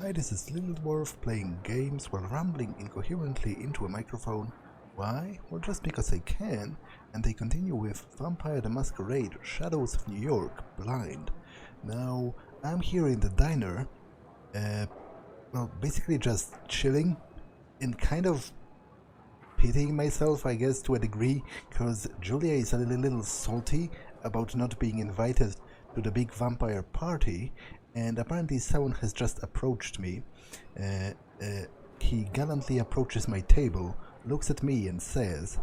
Hi, this is Little Dwarf playing games while rambling incoherently into a microphone. Why? Well, just because I can, and I continue with Vampire the Masquerade, Shadows of New York, Blind. Now, I'm here in the diner, well, basically just chilling and kind of pitying myself, I guess, to a degree, because Julia is a little salty about not being invited to the big vampire party, and apparently someone has just approached me. He gallantly approaches my table, looks at me and says,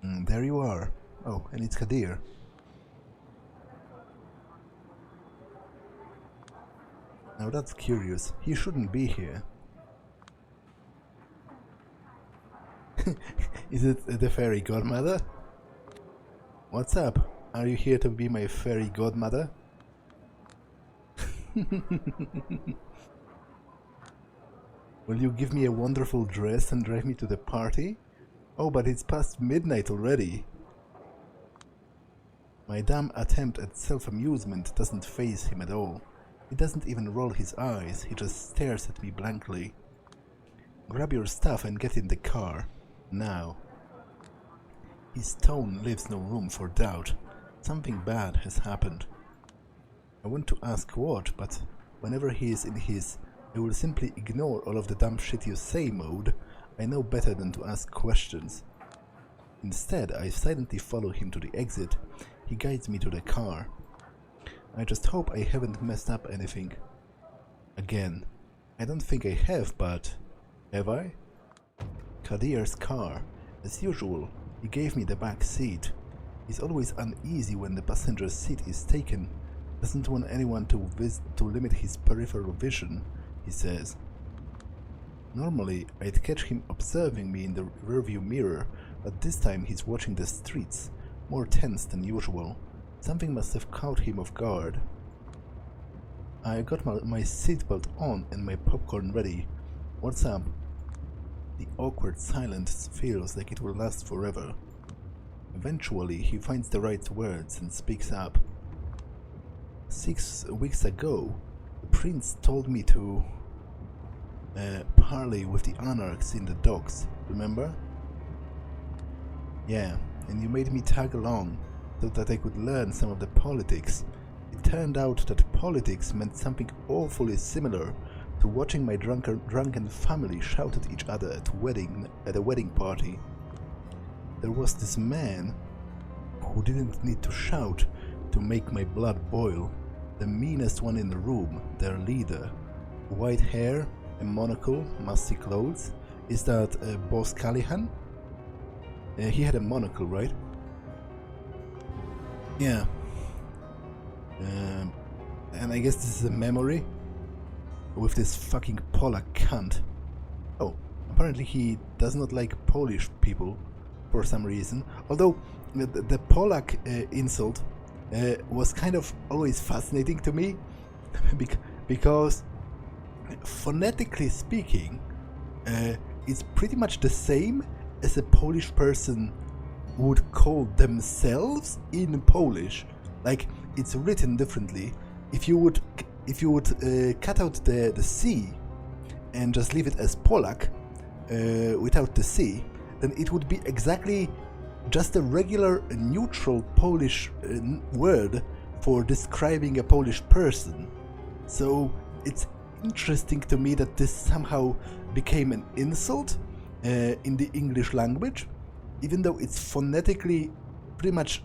there you are. Oh, and it's Kadir. Now that's curious, he shouldn't be here. Is it the fairy godmother? What's up? Are you here to be my fairy godmother? Will you give me a wonderful dress and drive me to the party? Oh, but it's past midnight already. My damn attempt at self-amusement doesn't faze him at all. He doesn't even roll his eyes, he just stares at me blankly. Grab your stuff and get in the car. Now. His tone leaves no room for doubt. Something bad has happened. I want to ask what, but whenever he is in his I will simply ignore all of the dumb shit you say mode, I know better than to ask questions. Instead, I silently follow him to the exit. He guides me to the car. I just hope I haven't messed up anything. Again. I don't think I have, but... have I? Kadir's car. As usual, he gave me the back seat. He's always uneasy when the passenger's seat is taken. Doesn't want anyone to limit his peripheral vision, he says. Normally, I'd catch him observing me in the rearview mirror, but this time he's watching the streets, more tense than usual. Something must have caught him off guard. I got my seatbelt on and my popcorn ready. What's up? The awkward silence feels like it will last forever. Eventually, he finds the right words and speaks up. 6 weeks ago, the prince told me to parley with the Anarchs in the docks, remember? Yeah, and you made me tag along so that I could learn some of the politics. It turned out that politics meant something awfully similar to watching my drunken family shout at each other at a wedding party. There was this man who didn't need to shout to make my blood boil. The meanest one in the room, their leader. White hair, a monocle, musty clothes. Is that Boss Callahan? He had a monocle, right? Yeah. And I guess this is a memory with this fucking Polack cunt. Oh, apparently he does not like Polish people for some reason. Although the Polack insult was kind of always fascinating to me because phonetically speaking it's pretty much the same as a Polish person would call themselves in Polish. Like, it's written differently. If you would cut out the C and just leave it as Polack without the C, then it would be exactly just a regular neutral Polish word for describing a Polish person. So it's interesting to me that this somehow became an insult in the English language, even though it's phonetically pretty much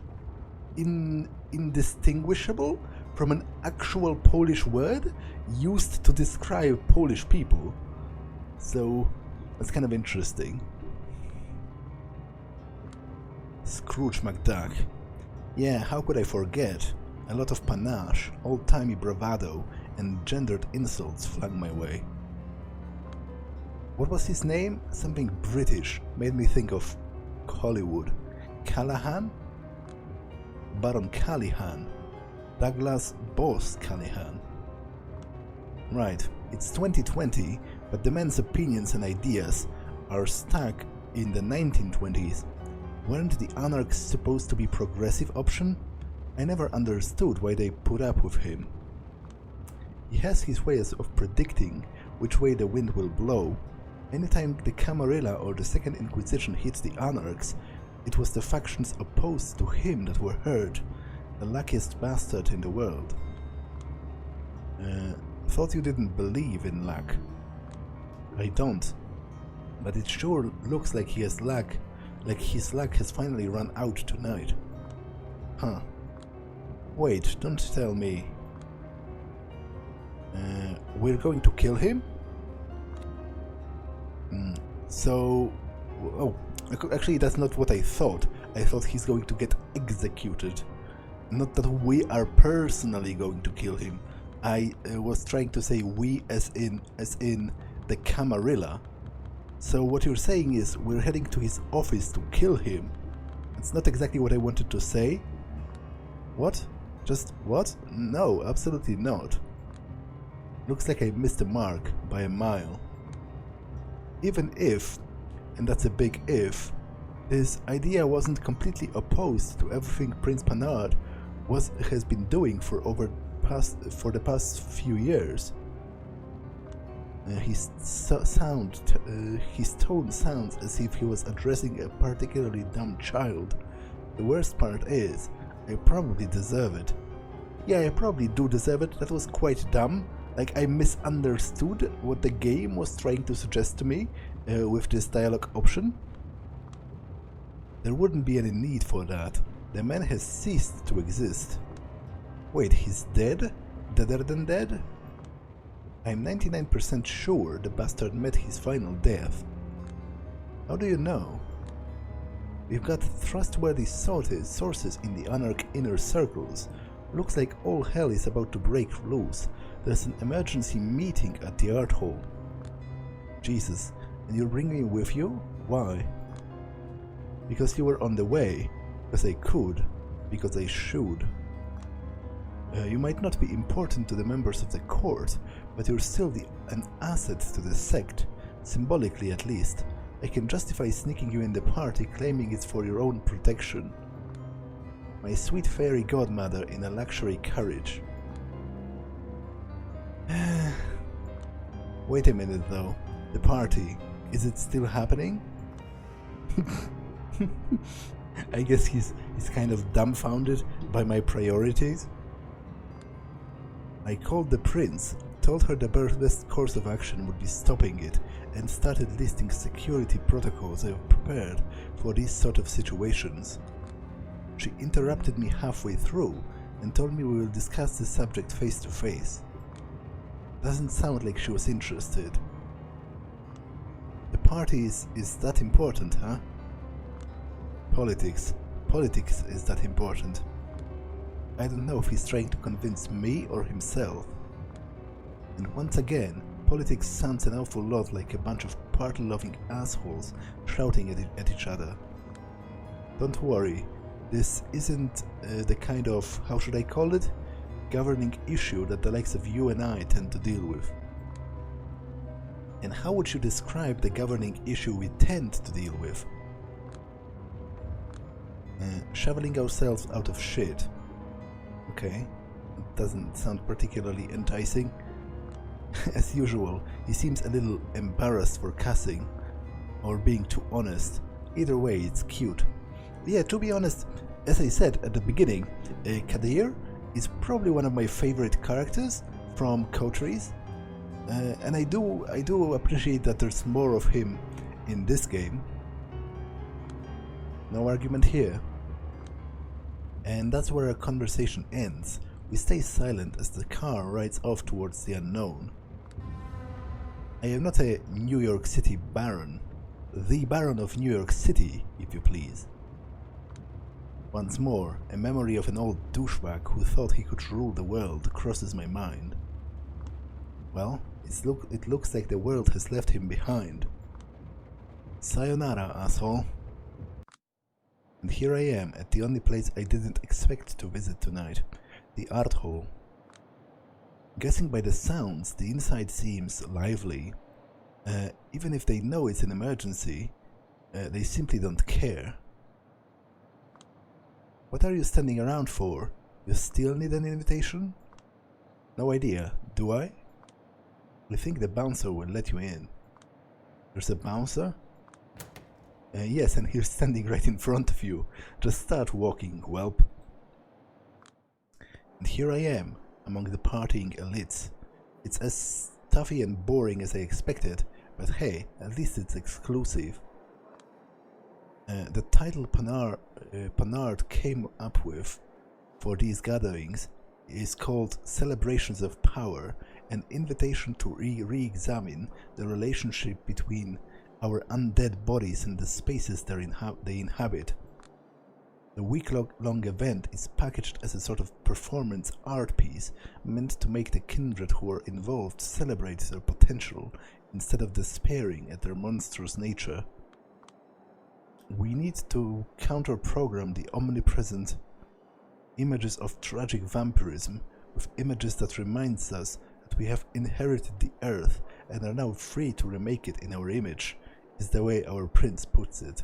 indistinguishable from an actual Polish word used to describe Polish people. So that's kind of interesting. Scrooge McDuck. Yeah, how could I forget? A lot of panache, old-timey bravado, and gendered insults flung my way. What was his name? Something British. Made me think of Hollywood. Callahan? Baron Callahan. Douglas Boss Callahan. Right, it's 2020, but the man's opinions and ideas are stuck in the 1920s. Weren't the Anarchs supposed to be progressive option? I never understood why they put up with him. He has his ways of predicting which way the wind will blow. Anytime the Camarilla or the Second Inquisition hit the Anarchs, it was the factions opposed to him that were hurt. The luckiest bastard in the world. Thought you didn't believe in luck. I don't. But it sure looks like he has luck. Like his luck has finally run out tonight. Huh. Wait, don't tell me. We're going to kill him? So... Oh, actually that's not what I thought. I thought he's going to get executed. Not that we are personally going to kill him. I was trying to say we as in the Camarilla. So what you're saying is we're heading to his office to kill him. It's not exactly what I wanted to say. What? Just what? No, absolutely not. Looks like I missed the mark by a mile. Even if, and that's a big if, his idea wasn't completely opposed to everything Prince Panard has been doing for the past few years. His tone sounds as if he was addressing a particularly dumb child. The worst part is, I probably deserve it. Yeah, I probably do deserve it. That was quite dumb. Like, I misunderstood what the game was trying to suggest to me with this dialogue option. There wouldn't be any need for that. The man has ceased to exist. Wait, he's dead? Deader than dead? I'm 99% sure the bastard met his final death. How do you know? We've got trustworthy sources in the Anarch inner circles. Looks like all hell is about to break loose. There's an emergency meeting at the art hall. Jesus, and you're bringing me with you? Why? Because you were on the way. Because I could. Because I should. You might not be important to the members of the court, but you're still an asset to the sect, symbolically at least. I can justify sneaking you in the party, claiming it's for your own protection. My sweet fairy godmother in a luxury carriage. Wait a minute though, the party, is it still happening? I guess he's kind of dumbfounded by my priorities. I called the prince, told her the best course of action would be stopping it, and started listing security protocols I've prepared for these sort of situations. She interrupted me halfway through and told me we will discuss the subject face to face. Doesn't sound like she was interested. The party is that important, huh? Politics is that important. I don't know if he's trying to convince me or himself. And once again, politics sounds an awful lot like a bunch of party-loving assholes shouting at each other. Don't worry, this isn't the kind of, how should I call it, governing issue that the likes of you and I tend to deal with. And how would you describe the governing issue we tend to deal with? Shoveling ourselves out of shit. Okay, it doesn't sound particularly enticing. As usual, he seems a little embarrassed for cussing, or being too honest. Either way, it's cute. Yeah, to be honest, as I said at the beginning, Kadir is probably one of my favorite characters from Coteries, and I do appreciate that there's more of him in this game. No argument here. And that's where our conversation ends. We stay silent as the car rides off towards the unknown. I am not a New York City baron. The Baron of New York City, if you please. Once more, a memory of an old douchebag who thought he could rule the world crosses my mind. Well, it looks like the world has left him behind. Sayonara, asshole. And here I am at the only place I didn't expect to visit tonight, the art hall. Guessing by the sounds, the inside seems lively. Even if they know it's an emergency, they simply don't care. What are you standing around for? You still need an invitation? No idea. Do I? I think the bouncer will let you in. There's a bouncer? Yes, and he's standing right in front of you. Just start walking, whelp. And here I am, among the partying elites. It's as stuffy and boring as I expected, but hey, at least it's exclusive. The title Panard came up with for these gatherings is called Celebrations of Power, an invitation to re-examine the relationship between our undead bodies and the spaces they inhabit. The week-long event is packaged as a sort of performance art piece meant to make the kindred who are involved celebrate their potential instead of despairing at their monstrous nature. We need to counter-program the omnipresent images of tragic vampirism with images that reminds us that we have inherited the earth and are now free to remake it in our image, is the way our prince puts it.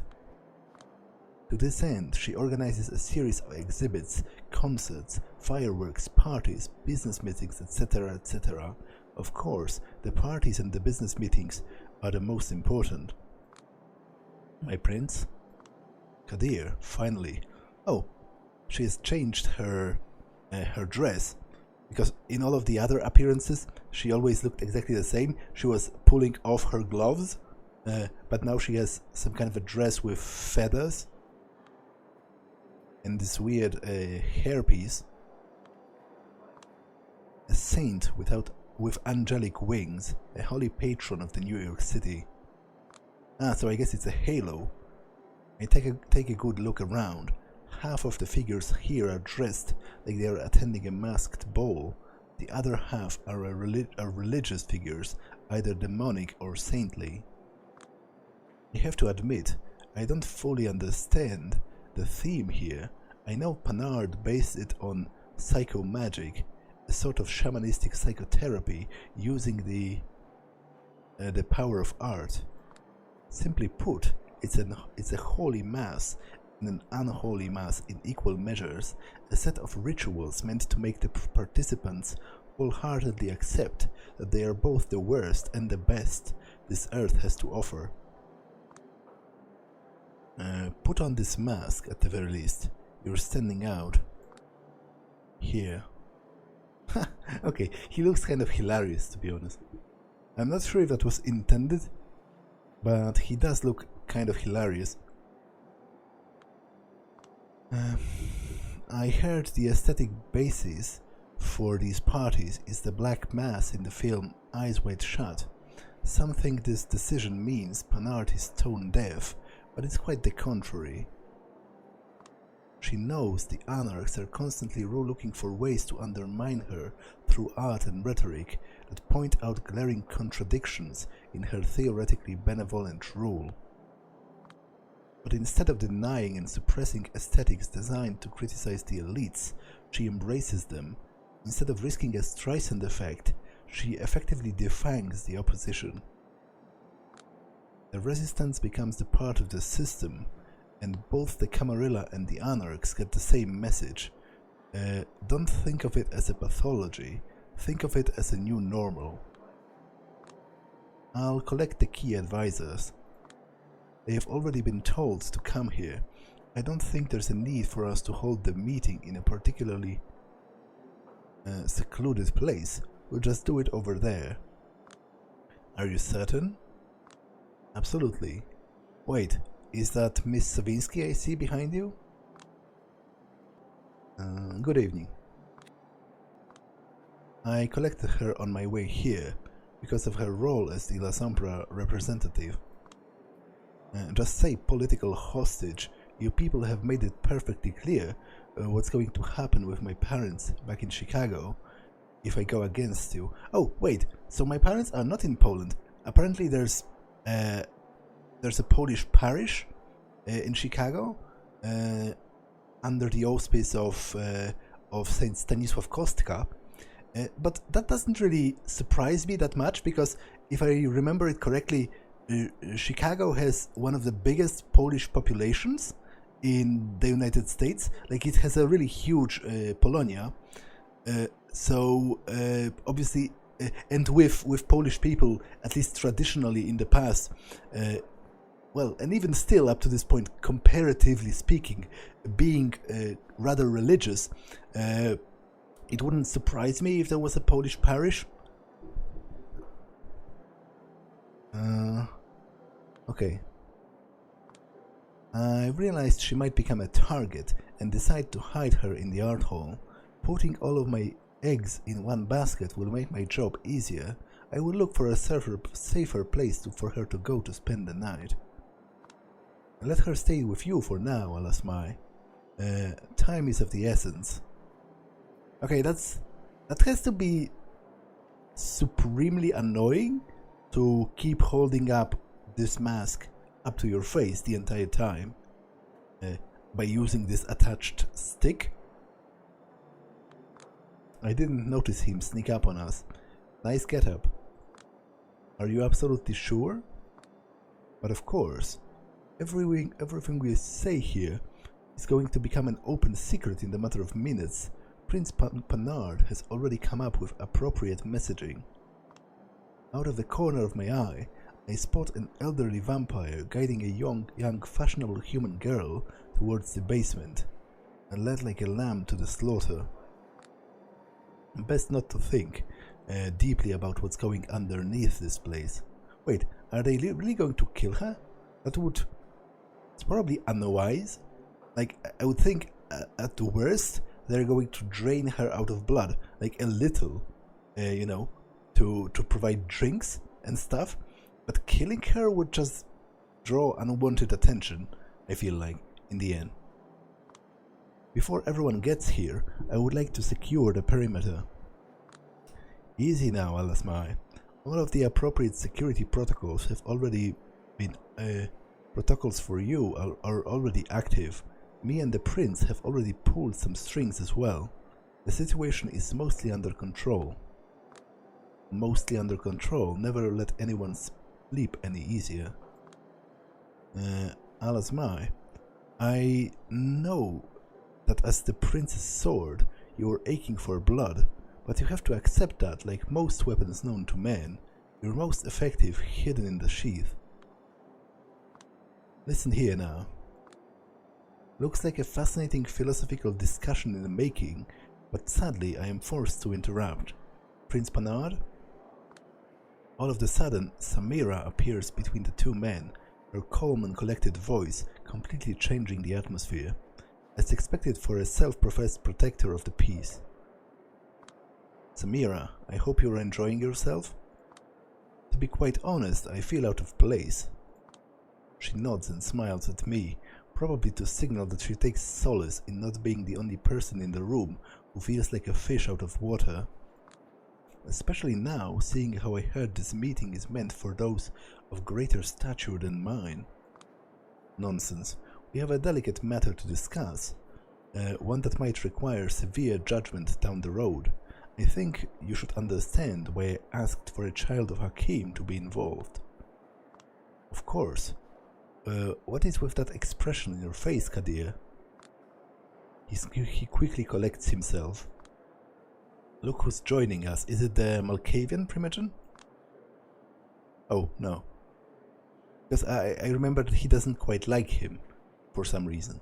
To this end, she organizes a series of exhibits, concerts, fireworks, parties, business meetings, etc., etc. Of course, the parties and the business meetings are the most important. My prince? Kadir, finally. Oh, she has changed her dress, because in all of the other appearances she always looked exactly the same. She was pulling off her gloves, but now she has some kind of a dress with feathers and this weird hairpiece. A saint with angelic wings, a holy patron of the New York City. So I guess it's a halo. I take a good look around. Half of the figures here are dressed like they are attending a masked ball. The other half are religious figures, either demonic or saintly. I have to admit, I don't fully understand the theme here. I know Panard based it on psychomagic, a sort of shamanistic psychotherapy using the power of art. Simply put, it's a holy mass and an unholy mass in equal measures, a set of rituals meant to make the participants wholeheartedly accept that they are both the worst and the best this earth has to offer. Put on this mask at the very least. You're standing out. Here. Okay, he looks kind of hilarious, to be honest. I'm not sure if that was intended, but he does look kind of hilarious. I heard the aesthetic basis for these parties is the black mass in the film Eyes Wide Shut. Some think this decision means Panard is tone deaf, but it's quite the contrary. She knows the Anarchs are constantly looking for ways to undermine her through art and rhetoric that point out glaring contradictions in her theoretically benevolent rule. But instead of denying and suppressing aesthetics designed to criticize the elites, she embraces them. Instead of risking a Streisand effect, she effectively defangs the opposition. The resistance becomes the part of the system, and both the Camarilla and the Anarchs get the same message. Don't think of it as a pathology, think of it as a new normal. I'll collect the key advisors. They have already been told to come here. I don't think there's a need for us to hold the meeting in a particularly secluded place. We'll just do it over there. Are you certain? Absolutely. Wait, is that Miss Savinsky I see behind you? Good evening. I collected her on my way here because of her role as the Lasombra representative. Just say political hostage. You people have made it perfectly clear what's going to happen with my parents back in Chicago if I go against you. Oh, wait, so my parents are not in Poland. Apparently there's a Polish parish in Chicago under the auspice of Saint Stanisław Kostka. But that doesn't really surprise me that much, because if I remember it correctly, Chicago has one of the biggest Polish populations in the United States. Like, it has a really huge Polonia. So obviously and with Polish people, at least traditionally in the past, well, and even still up to this point, comparatively speaking, being rather religious, it wouldn't surprise me if there was a Polish parish. Okay. I realized she might become a target and decided to hide her in the art hall. Putting all of my eggs in one basket will make my job easier. I will look for a safer place for her to go to spend the night. Let her stay with you for now, Alasmai. Time is of the essence. Okay, that has to be supremely annoying to keep holding up this mask up to your face the entire time by using this attached stick. I didn't notice him sneak up on us. Nice getup. Are you absolutely sure? But of course, everything we say here is going to become an open secret in the matter of minutes. Prince Panard has already come up with appropriate messaging. Out of the corner of my eye, I spot an elderly vampire guiding a young fashionable human girl towards the basement, and led like a lamb to the slaughter. Best not to think deeply about what's going underneath this place. Wait, are they really going to kill her? It's probably unwise. Like, I would think at the worst, they're going to drain her out of blood, like a little, you know, to provide drinks and stuff. But killing her would just draw unwanted attention, I feel like, in the end. Before everyone gets here, I would like to secure the perimeter. Easy now, Alasmai. All of the appropriate security protocols have already been... protocols for you are already active. Me and the prince have already pulled some strings as well. The situation is mostly under control. Mostly under control. Never let anyone sleep any easier. Alasmai, I know that as the prince's sword, you are aching for blood, but you have to accept that, like most weapons known to men, you're most effective hidden in the sheath. Listen here now. Looks like a fascinating philosophical discussion in the making, but sadly I am forced to interrupt. Prince Panard? All of a sudden, Samira appears between the two men, her calm and collected voice completely changing the atmosphere, as expected for a self-professed protector of the peace. Samira, I hope you're enjoying yourself? To be quite honest, I feel out of place. She nods and smiles at me, probably to signal that she takes solace in not being the only person in the room who feels like a fish out of water. Especially now, seeing how I heard this meeting is meant for those of greater stature than mine. Nonsense. We have a delicate matter to discuss, one that might require severe judgment down the road. I think you should understand why I asked for a child of Hakim to be involved. Of course. What is with that expression in your face, Kadir? He quickly collects himself. Look who's joining us. Is it the Malkavian Primogen? Oh, no. Because I remember that he doesn't quite like him, for some reason.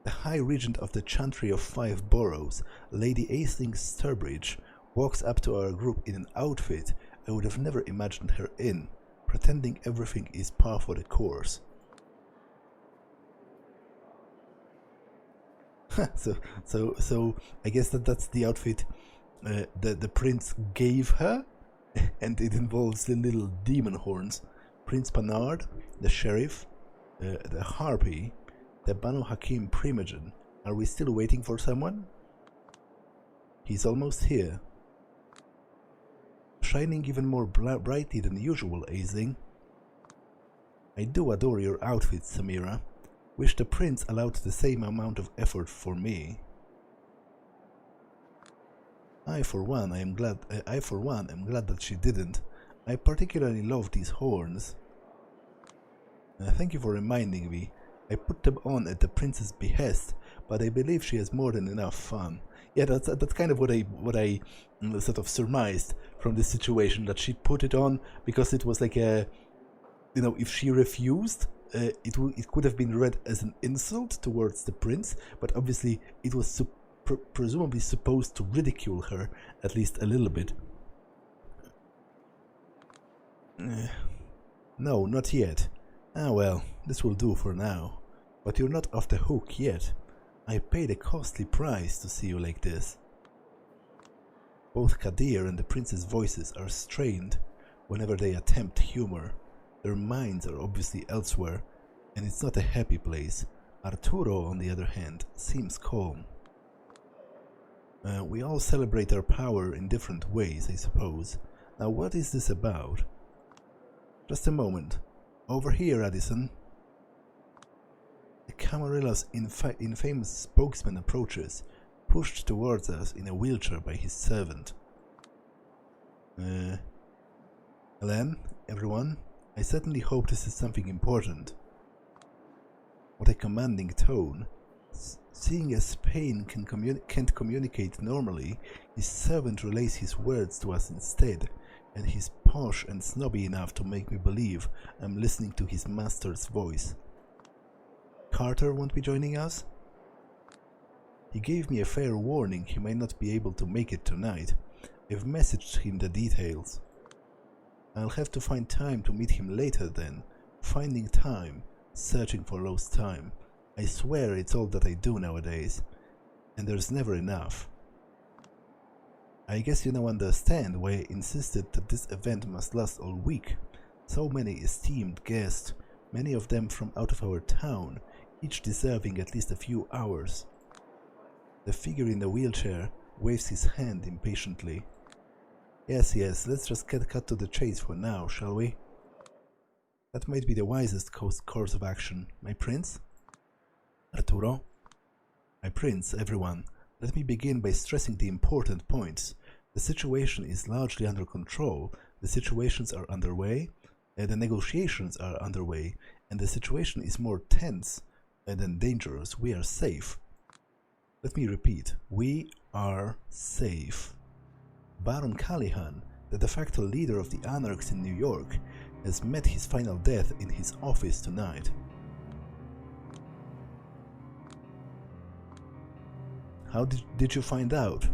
The High Regent of the Chantry of 5 Boroughs, Lady Aisling Sturbridge, walks up to our group in an outfit I would have never imagined her in, pretending everything is par for the course. So I guess that's the outfit the prince gave her, and it involves the little demon horns. Prince Panard, the sheriff, the harpy, the Banu Hakim Primogen. Are we still waiting for someone? He's almost here. Shining even more brightly than usual, Aisling. I do adore your outfit, Samira. Wish the prince allowed the same amount of effort for me. I for one am glad that she didn't. I particularly love these horns. Thank you for reminding me. I put them on at the prince's behest, but I believe she has more than enough fun. Yeah, that's kind of what I sort of surmised from this situation, that she put it on because it was like a, you know, if she refused, it could have been read as an insult towards the prince, but obviously it was presumably supposed to ridicule her at least a little bit. No, not yet. Ah well, this will do for now. But you're not off the hook yet. I paid a costly price to see you like this. Both Kadir and the prince's voices are strained whenever they attempt humor. Their minds are obviously elsewhere, and it's not a happy place. Arturo, on the other hand, seems calm. We all celebrate our power in different ways, I suppose. Now what is this about? Just a moment. Over here, Addison. The Camarilla's infamous spokesman approaches, pushed towards us in a wheelchair by his servant. Helen, everyone, I certainly hope this is something important. What a commanding tone. Seeing as Spain can't communicate normally, his servant relays his words to us instead, and he's posh and snobby enough to make me believe I'm listening to his master's voice. Carter won't be joining us? He gave me a fair warning he might not be able to make it tonight. I've messaged him the details. I'll have to find time to meet him later then. Finding time, searching for lost time. I swear it's all that I do nowadays, and there's never enough. I guess you now understand why I insisted that this event must last all week. So many esteemed guests, many of them from out of our town, each deserving at least a few hours. The figure in the wheelchair waves his hand impatiently. Yes, let's just cut to the chase for now, shall we? That might be the wisest course of action, my prince. Arturo? My prince, everyone, let me begin by stressing the important points. The situation is largely under control, the negotiations are underway, and the situation is more tense than dangerous. We are safe. Let me repeat, we are safe. Baron Callahan, the de facto leader of the Anarchs in New York, has met his final death in his office tonight. How did you find out?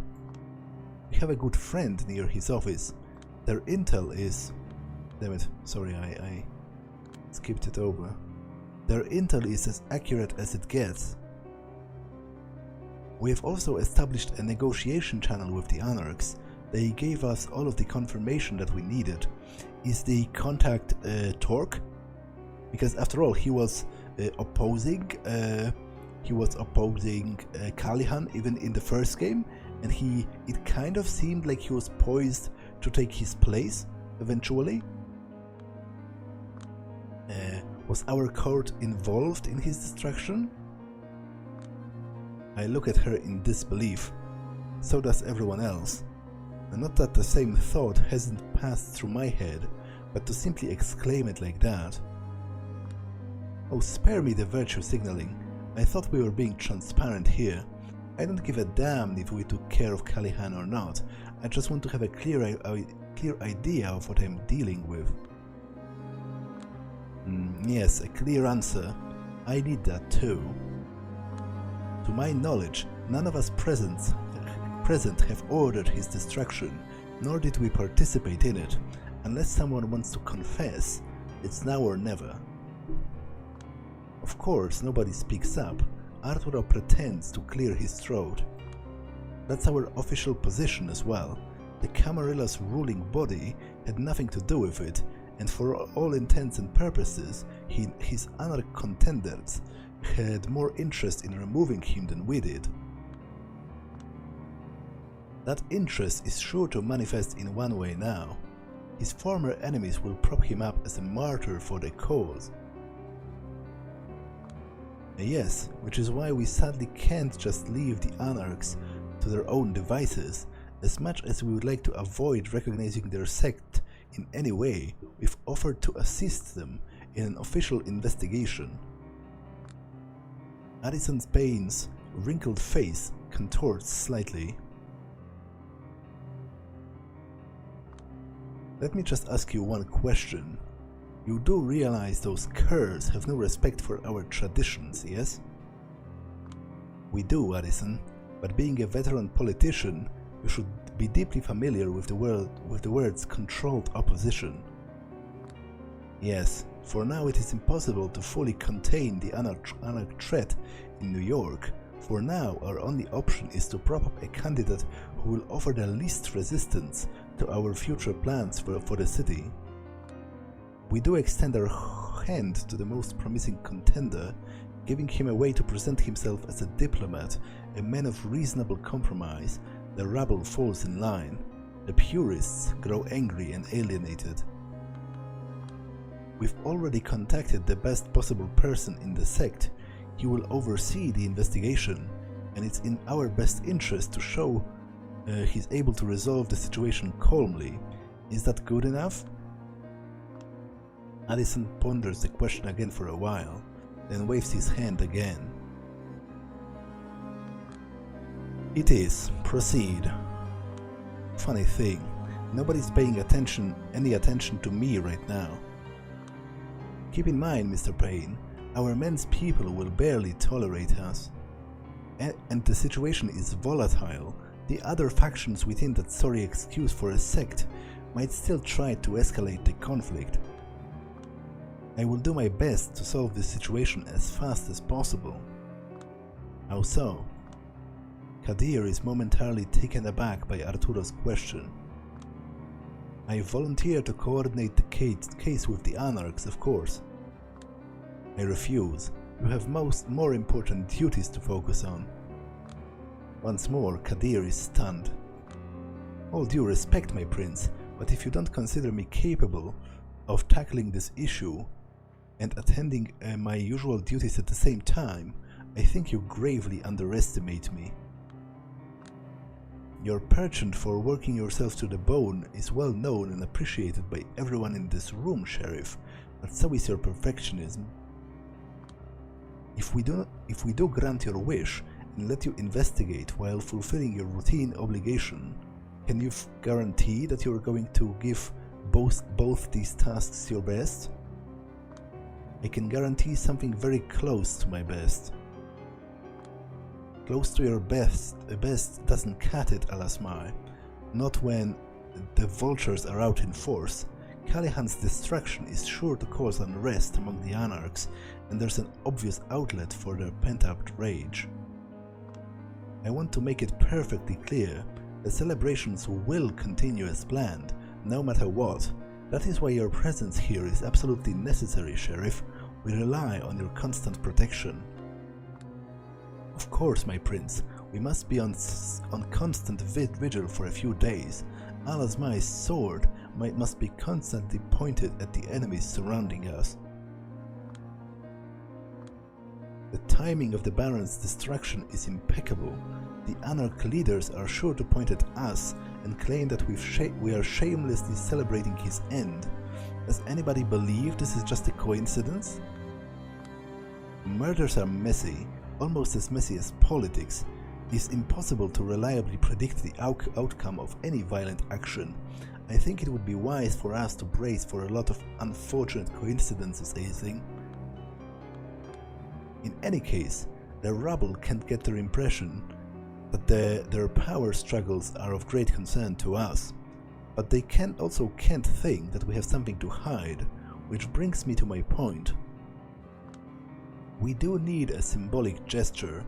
We have a good friend near his office. Their intel is... Damn it, sorry, I skipped it over. Their intel is as accurate as it gets. We have also established a negotiation channel with the Anarchs. They gave us all of the confirmation that we needed. Is the contact Torque? Because after all, he was opposing Callahan even in the first game, and it kind of seemed like he was poised to take his place eventually. Was our court involved in his destruction? I look at her in disbelief. So does everyone else. And not that the same thought hasn't passed through my head, but to simply exclaim it like that. Oh, spare me the virtue signaling. I thought we were being transparent here. I don't give a damn if we took care of Callahan or not. I just want to have a clear idea of what I'm dealing with. Yes, a clear answer. I need that too. To my knowledge, none of us present have ordered his destruction, nor did we participate in it. Unless someone wants to confess, it's now or never. Of course, nobody speaks up. Arturo pretends to clear his throat. That's our official position as well. The Camarilla's ruling body had nothing to do with it, and for all intents and purposes, his Anarch contenders had more interest in removing him than we did. That interest is sure to manifest in one way now. His former enemies will prop him up as a martyr for the cause. Yes, which is why we sadly can't just leave the Anarchs to their own devices. As much as we would like to avoid recognizing their sect in any way, we've offered to assist them in an official investigation. Addison Payne's wrinkled face contorts slightly. Let me just ask you one question. You do realize those curs have no respect for our traditions, yes? We do, Addison, but being a veteran politician, you should be deeply familiar with the words controlled opposition. Yes, for now it is impossible to fully contain the Anarch threat in New York. For now, our only option is to prop up a candidate who will offer the least resistance to our future plans for the city. We do extend our hand to the most promising contender, giving him a way to present himself as a diplomat, a man of reasonable compromise. The rabble falls in line. The purists grow angry and alienated. We've already contacted the best possible person in the sect. He will oversee the investigation, and it's in our best interest to show he's able to resolve the situation calmly. Is that good enough? Addison ponders the question again for a while, then waves his hand again. It is. Proceed. Funny thing, nobody's paying any attention to me right now. Keep in mind, Mr. Payne, our men's people will barely tolerate us. And the situation is volatile. The other factions within that sorry excuse for a sect might still try to escalate the conflict. I will do my best to solve this situation as fast as possible. How so? Kadir is momentarily taken aback by Arturo's question. I volunteer to coordinate the case with the Anarchs, of course. I refuse. You have more important duties to focus on. Once more, Kadir is stunned. All due respect, my prince, but if you don't consider me capable of tackling this issue and attending my usual duties at the same time, I think you gravely underestimate me. Your penchant for working yourself to the bone is well known and appreciated by everyone in this room, Sheriff, but so is your perfectionism. If we do grant your wish and let you investigate while fulfilling your routine obligation, can you guarantee that you are going to give both these tasks your best? I can guarantee something very close to my best. Close to your best doesn't cut it, Alasmar. Not when the vultures are out in force. Callahan's destruction is sure to cause unrest among the Anarchs, and there's an obvious outlet for their pent-up rage. I want to make it perfectly clear the celebrations will continue as planned, no matter what. That is why your presence here is absolutely necessary, Sheriff. We rely on your constant protection. Of course, my prince, we must be on constant vigil for a few days. Alasmai's sword must be constantly pointed at the enemies surrounding us. The timing of the Baron's destruction is impeccable. The Anarch leaders are sure to point at us and claim that we are shamelessly celebrating his end. Does anybody believe this is just a coincidence? Murders are messy, almost as messy as politics. It is impossible to reliably predict the outcome of any violent action. I think it would be wise for us to brace for a lot of unfortunate coincidences, Aisling. In any case, the rabble can't get their impression that their power struggles are of great concern to us, but they can't think that we have something to hide, which brings me to my point. We do need a symbolic gesture,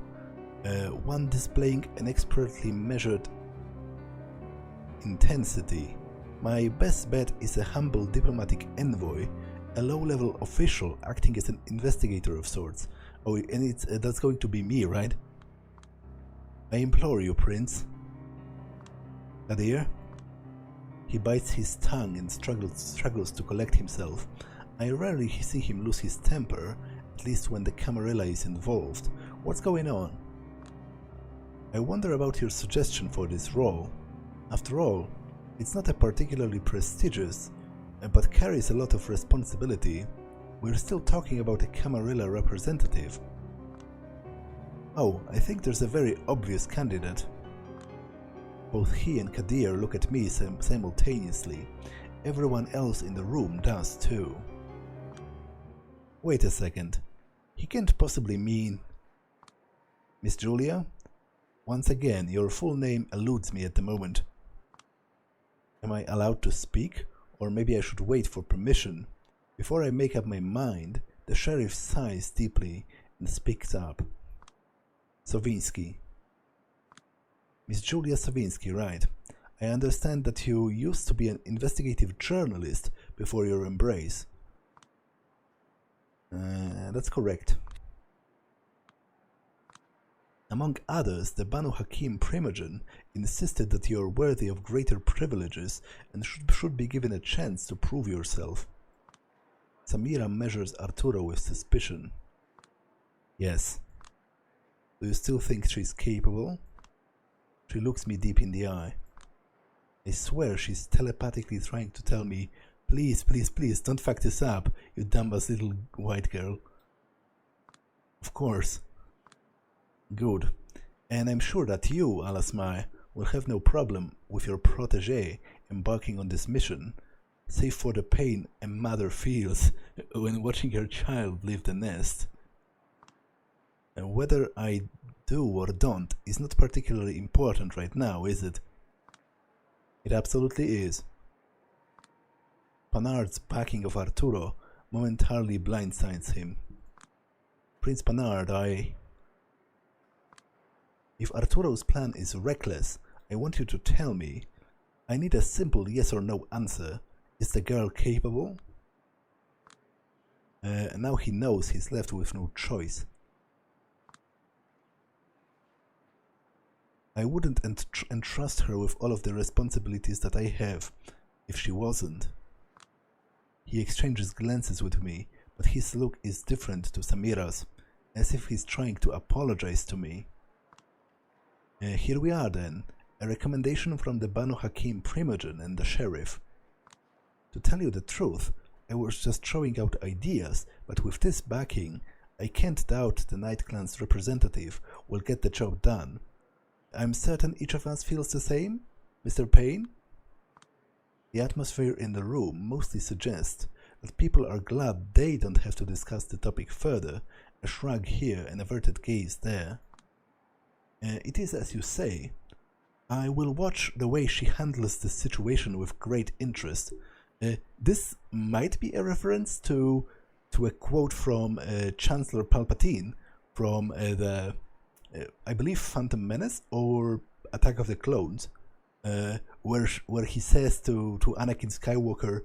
one displaying an expertly measured intensity. My best bet is a humble diplomatic envoy, a low-level official acting as an investigator of sorts. Oh, and that's going to be me, right? I implore you, Prince. Kadir? He bites his tongue and struggles to collect himself. I rarely see him lose his temper, at least when the Camarilla is involved. What's going on? I wonder about your suggestion for this role. After all, it's not a particularly prestigious, but carries a lot of responsibility. We're still talking about a Camarilla representative. Oh, I think there's a very obvious candidate. Both he and Kadir look at me simultaneously. Everyone else in the room does too. Wait a second. He can't possibly mean... Miss Julia? Once again, your full name eludes me at the moment. Am I allowed to speak? Or maybe I should wait for permission? Before I make up my mind, the sheriff sighs deeply and speaks up. Sowiński. Miss Julia Sowiński, right. I understand that you used to be an investigative journalist before your embrace. That's correct. Among others, the Banu Hakim Primogen insisted that you are worthy of greater privileges and should be given a chance to prove yourself. Samira measures Arturo with suspicion. Yes. Do you still think she's capable? She looks me deep in the eye. I swear she's telepathically trying to tell me, please, please, please, don't fuck this up, you dumbass little white girl. Of course. Good. And I'm sure that you, Alasmai, will have no problem with your protégé embarking on this mission, save for the pain a mother feels when watching her child leave the nest. And whether I do or don't is not particularly important right now, is it? It absolutely is. Panard's backing of Arturo momentarily blindsides him. Prince Panard, If Arturo's plan is reckless, I want you to tell me. I need a simple yes or no answer. Is the girl capable? Now he knows he's left with no choice. I wouldn't entrust her with all of the responsibilities that I have, if she wasn't. He exchanges glances with me, but his look is different to Samira's, as if he's trying to apologize to me. Here we are then, a recommendation from the Banu Hakim Primogen and the sheriff. To tell you the truth, I was just throwing out ideas, but with this backing, I can't doubt the Night Clan's representative will get the job done. I'm certain each of us feels the same, Mr. Payne? The atmosphere in the room mostly suggests that people are glad they don't have to discuss the topic further, a shrug here, an averted gaze there. It is as you say. I will watch the way she handles the situation with great interest. This might be a reference to a quote from Chancellor Palpatine from the, I believe, Phantom Menace or Attack of the Clones, where he says to Anakin Skywalker,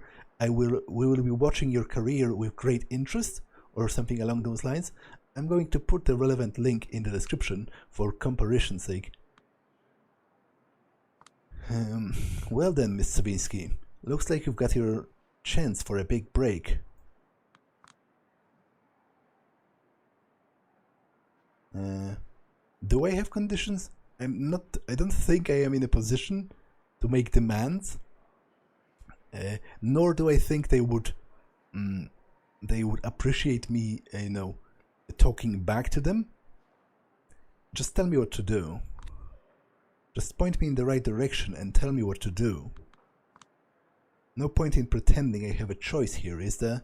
we will be watching your career with great interest, or something along those lines. I'm going to put the relevant link in the description for comparison's sake. Well then, Miss Sowiński, looks like you've got your chance for a big break. Do I have conditions? I don't think I am in a position to make demands. Nor do I think they would appreciate me, talking back to them. Just tell me what to do. Just point me in the right direction and tell me what to do. No point in pretending I have a choice here, is there?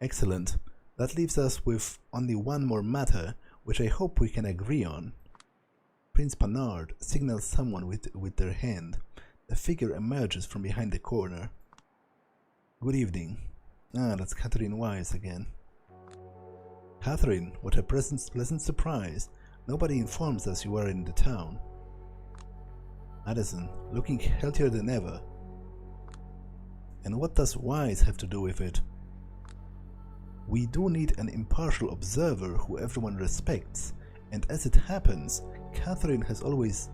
Excellent. That leaves us with only one more matter, which I hope we can agree on. Prince Panard signals someone with their hand. A figure emerges from behind the corner. Good evening. That's Catherine Wise again. Catherine, what a pleasant surprise. Nobody informs us you are in the town. Addison, looking healthier than ever. And what does Wise have to do with it? We do need an impartial observer who everyone respects, and as it happens, Catherine has always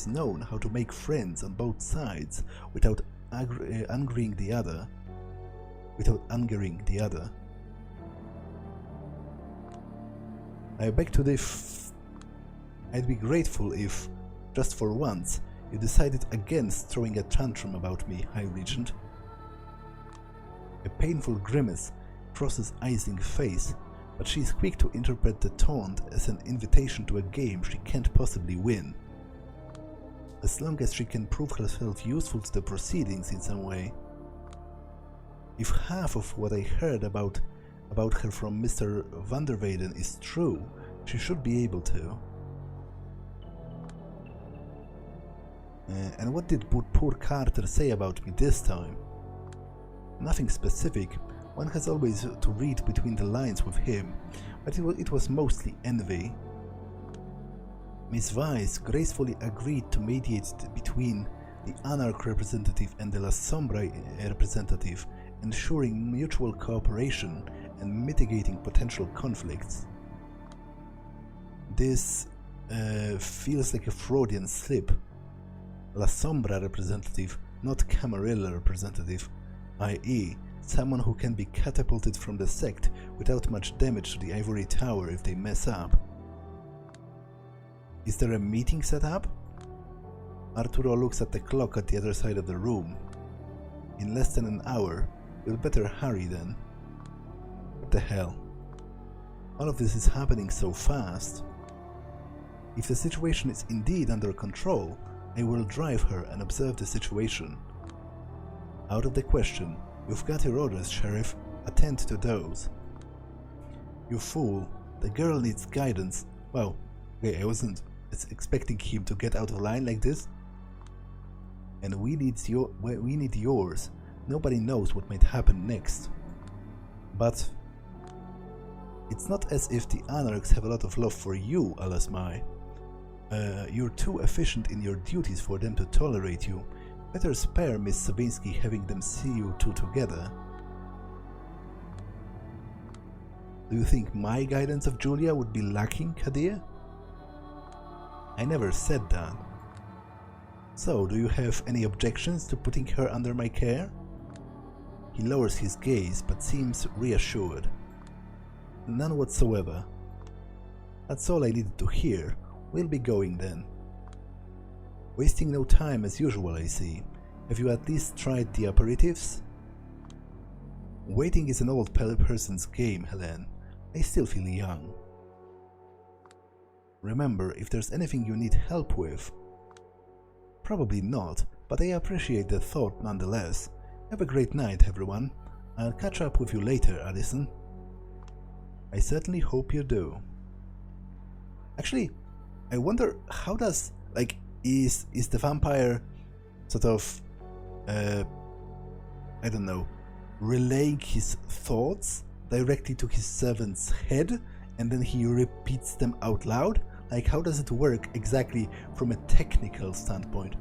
known how to make friends on both sides without angering the other. I beg to differ. I'd be grateful if, just for once, you decided against throwing a tantrum about me, High Regent. A painful grimace crosses Ising's face, but she is quick to interpret the taunt as an invitation to a game she can't possibly win. As long as she can prove herself useful to the proceedings in some way. If half of what I heard about her from Mr. van der Weyden is true, she should be able to. And what did poor Carter say about me this time? Nothing specific. One has always to read between the lines with him, but it was mostly envy. Miss Weiss gracefully agreed to mediate between the Anarch representative and the Lasombra representative, ensuring mutual cooperation and mitigating potential conflicts. This feels like a Freudian slip. Lasombra representative, not Camarilla representative, i.e., someone who can be catapulted from the sect without much damage to the ivory tower if they mess up. Is there a meeting set up? Arturo looks at the clock at the other side of the room. In less than an hour. We'll better hurry then. What the hell? All of this is happening so fast. If the situation is indeed under control, I will drive her and observe the situation. Out of the question. You've got your orders, Sheriff. Attend to those. You fool. The girl needs guidance. Well, okay, I wasn't expecting him to get out of line like this. And we need yours. Nobody knows what might happen next. But it's not as if the Anarchs have a lot of love for you, Alasmai. You're too efficient in your duties for them to tolerate you. Better spare Miss Sabinsky having them see you two together. Do you think my guidance of Julia would be lacking, Kadir? I never said that. So, do you have any objections to putting her under my care? He lowers his gaze, but seems reassured. None whatsoever. That's all I needed to hear. We'll be going then. Wasting no time as usual, I see. Have you at least tried the aperitifs? Waiting is an old person's game, Helen. I still feel young. Remember, if there's anything you need help with... Probably not, but I appreciate the thought nonetheless. Have a great night, everyone. I'll catch up with you later, Addison. I certainly hope you do. Actually, I wonder how does, like, is the vampire sort of, I don't know, relaying his thoughts directly to his servant's head and then he repeats them out loud? Like, how does it work exactly from a technical standpoint?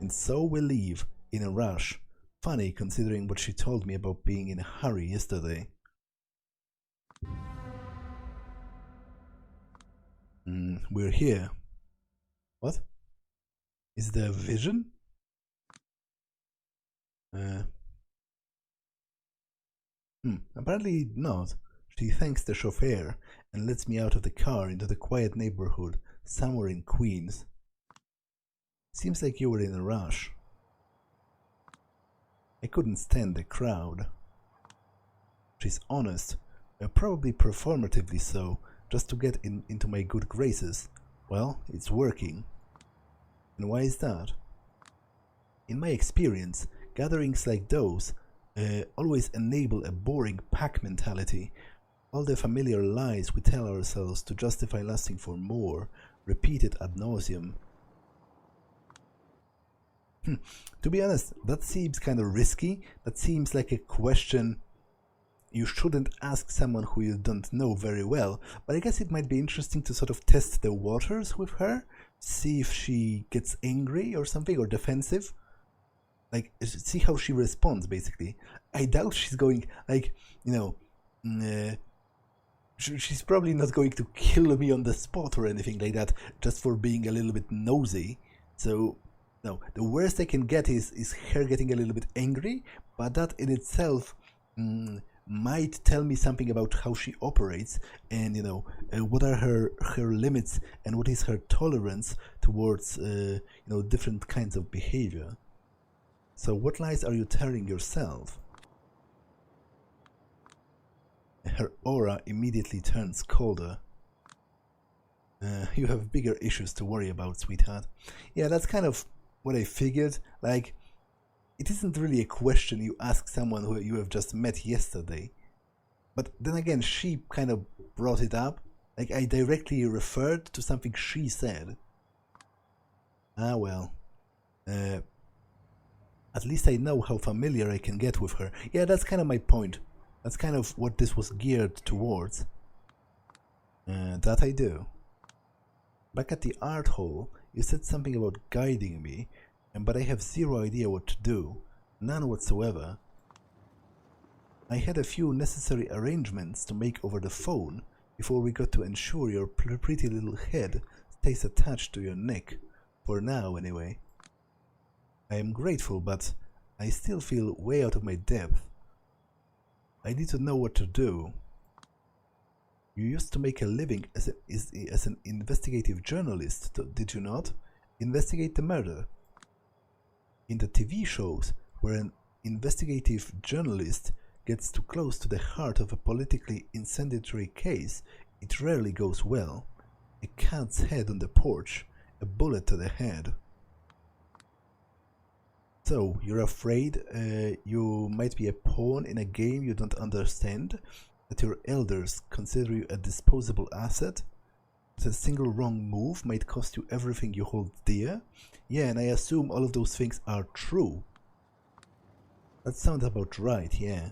And so we leave in a rush. Funny considering what she told me about being in a hurry yesterday. We're here. What? Is there a vision? Apparently not. She thanks the chauffeur and lets me out of the car into the quiet neighborhood somewhere in Queens. Seems like you were in a rush. I couldn't stand the crowd. She's honest, probably performatively so, just to get into my good graces. Well, it's working. And why is that? In my experience, gatherings like those always enable a boring pack mentality. All the familiar lies we tell ourselves to justify lasting for more, repeated ad nauseum. To be honest, that seems kind of risky. That seems like a question you shouldn't ask someone who you don't know very well, but I guess it might be interesting to sort of test the waters with her, see if she gets angry or something, or defensive. Like, see how she responds, basically. I doubt she's going, like, you know, she's probably not going to kill me on the spot or anything like that, just for being a little bit nosy. So, no, the worst I can get is her getting a little bit angry, but that in itself might tell me something about how she operates, and, you know, what are her limits and what is her tolerance towards, you know, different kinds of behavior. So what lies are you telling yourself? Her aura immediately turns colder. You have bigger issues to worry about, sweetheart. Yeah, that's kind of what I figured. Like, it isn't really a question you ask someone who you have just met yesterday. But then again, she kind of brought it up. Like, I directly referred to something she said. Ah, well. At least I know how familiar I can get with her. Yeah, that's kind of my point. That's kind of what this was geared towards. That I do. Back at the art hall, you said something about guiding me, but I have zero idea what to do. None whatsoever. I had a few necessary arrangements to make over the phone before we got to ensure your pretty little head stays attached to your neck. For now, anyway. I am grateful, but I still feel way out of my depth. I need to know what to do. You used to make a living as an investigative journalist, did you not? Investigate the murder. In the TV shows, where an investigative journalist gets too close to the heart of a politically incendiary case, it rarely goes well. A cat's head on the porch, a bullet to the head. So, you're afraid you might be a pawn in a game you don't understand? That your elders consider you a disposable asset? That a single wrong move might cost you everything you hold dear? Yeah, and I assume all of those things are true. That sounds about right, yeah.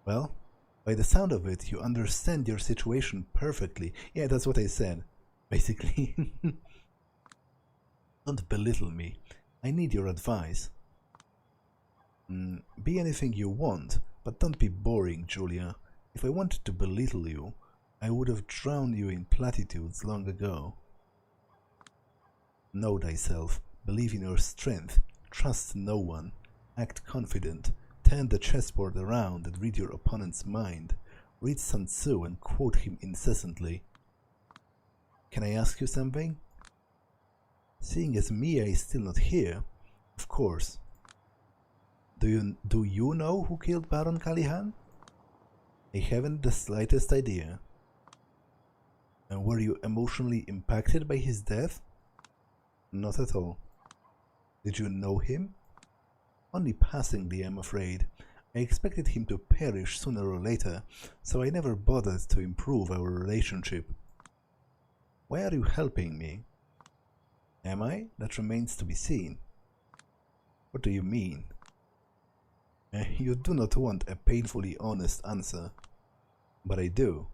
Well, by the sound of it, you understand your situation perfectly. Yeah, that's what I said, basically. Don't belittle me. I need your advice. Be anything you want, but don't be boring, Julia. If I wanted to belittle you, I would have drowned you in platitudes long ago. Know thyself, believe in your strength, trust no one, act confident, turn the chessboard around and read your opponent's mind, read Sun Tzu and quote him incessantly. Can I ask you something? Seeing as Mia is still not here, of course. Do you know who killed Baron Callahan? I haven't the slightest idea. And were you emotionally impacted by his death? Not at all. Did you know him? Only passingly, I'm afraid. I expected him to perish sooner or later, so I never bothered to improve our relationship. Why are you helping me? Am I? That remains to be seen. What do you mean? You do not want a painfully honest answer. But I do.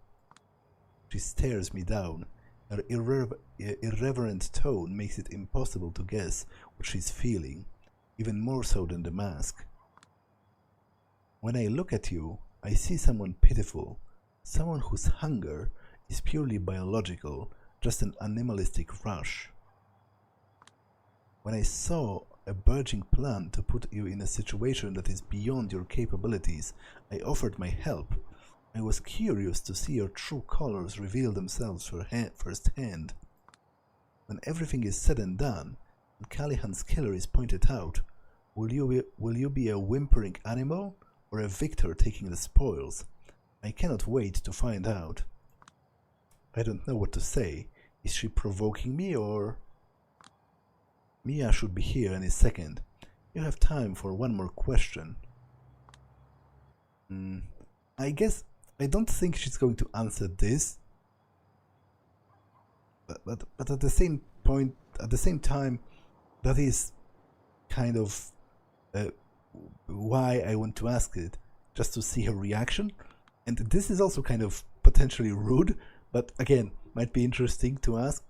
She stares me down. Her irreverent tone makes it impossible to guess what she's feeling, even more so than the mask. When I look at you, I see someone pitiful, someone whose hunger is purely biological, just an animalistic rush. When I saw a burgeoning plan to put you in a situation that is beyond your capabilities, I offered my help. I was curious to see your true colors reveal themselves firsthand. When everything is said and done, and Callahan's killer is pointed out, will you be a whimpering animal or a victor taking the spoils? I cannot wait to find out. I don't know what to say. Is she provoking me or... Mia should be here any second. You have time for one more question. I guess I don't think she's going to answer this. But at the same time, that is kind of why I want to ask it, just to see her reaction. And this is also kind of potentially rude, but again, might be interesting to ask.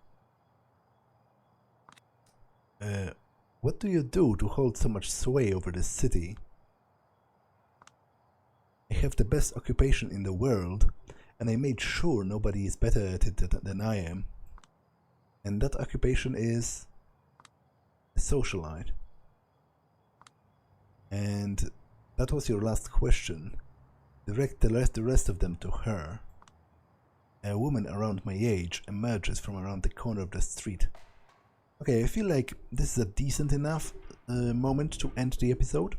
What do you do to hold so much sway over this city? I have the best occupation in the world, and I made sure nobody is better at it than I am. And that occupation is a socialite. And that was your last question. Direct the rest of them to her. A woman around my age emerges from around the corner of the street. Okay, I feel like this is a decent enough moment to end the episode.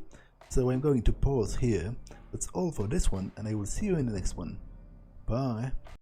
So I'm going to pause here. That's all for this one, and I will see you in the next one. Bye!